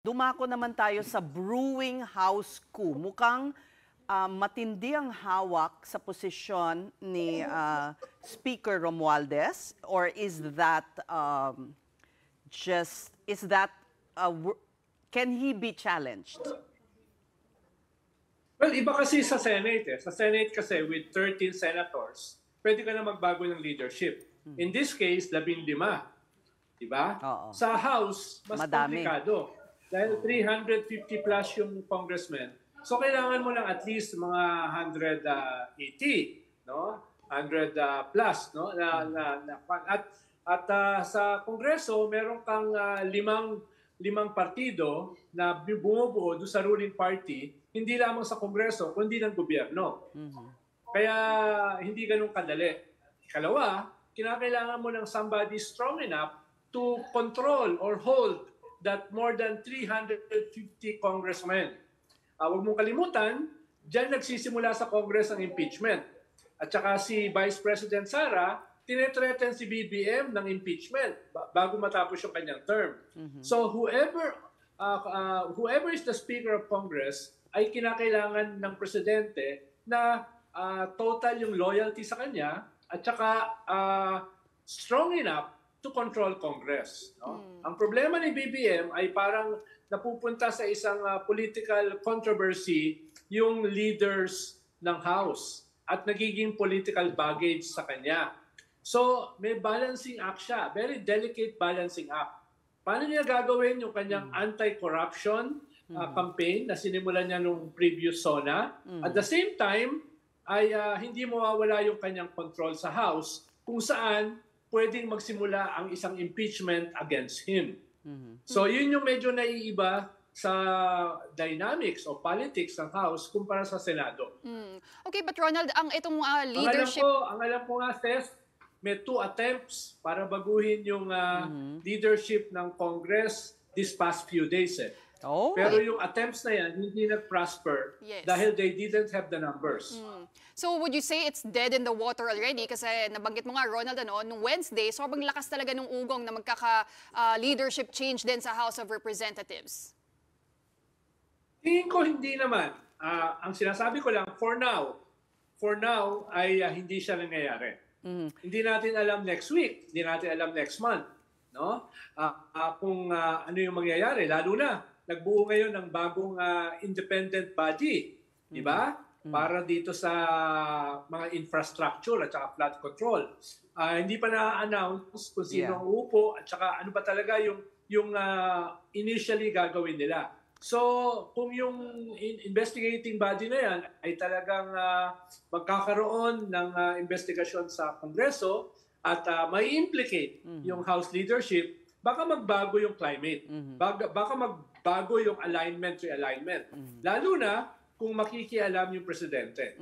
Dumako naman tayo sa brewing house coup. Mukhang matindi ang hawak sa posisyon ni Speaker Romualdez, or is that uh, can he be challenged? Well, iba kasi sa Senate. Sa Senate kasi with 13 senators, pwede ka na magbago ng leadership. In this case, 15. Diba? Oo. Sa House, mas Madami. komplikado. Dahil 350 plus yung congressmen. So kailangan mo lang at least mga 180, no? 100 plus, no? Sa Kongreso, meron kang limang partido na bumubuo doon sa ruling party, hindi lamang sa Kongreso, kundi ng gobyerno. Kaya hindi ganun kadali. Ikalawa, kinakailangan mo ng somebody strong enough to control or hold that more than 350 congressmen. Huwag mong kalimutan, dyan nagsisimula sa Congress ang impeachment. At saka si Vice President Sara, tinetreaten si BBM ng impeachment bago matapos yung kanyang term. So whoever is the Speaker of Congress ay kinakailangan ng Presidente na total yung loyalty sa kanya at saka strong enough to control Congress. No? Ang problema ni BBM ay parang napupunta sa isang political controversy yung leaders ng House at nagiging political baggage sa kanya. So may balancing act siya, very delicate balancing act. Paano niya gagawin yung kanyang anti-corruption campaign na sinimulan niya nung previous SONA? At the same time, ay hindi mawawala yung kanyang control sa House kung saan pwedeng magsimula ang isang impeachment against him. So yun yung medyo naiiba sa dynamics o politics ng House kumpara sa Senado. Okay, but Ronald, ang itong leadership... Ang alam ko nga, Tess, may 2 attempts para baguhin yung leadership ng Congress this past few days. Oh. Pero yung attempts na yan, hindi nag-prosper dahil they didn't have the numbers. So would you say it's dead in the water already? Kasi nabanggit mo nga, Ronald, nung Wednesday, sobrang lakas talaga ng ugong na magkaka-leadership change din sa House of Representatives. Tingin ko hindi naman. Ang sinasabi ko lang, for now ay hindi siya nangyayari. Hindi natin alam next week, hindi natin alam next month, no? Kung ano yung mangyayari, lalo na nagbuo ngayon ng bagong independent body, di ba? Para dito sa mga infrastructure at saka flood control. Hindi pa na-announce kung sino ang uupo at saka ano ba talaga yung initially gagawin nila. So, kung yung investigating body na yan ay talagang magkakaroon ng investigasyon sa Kongreso at may implicate yung House leadership, baka magbago yung climate. Baka magbago yung alignment, realignment. Lalo na kung makikialam yung presidente.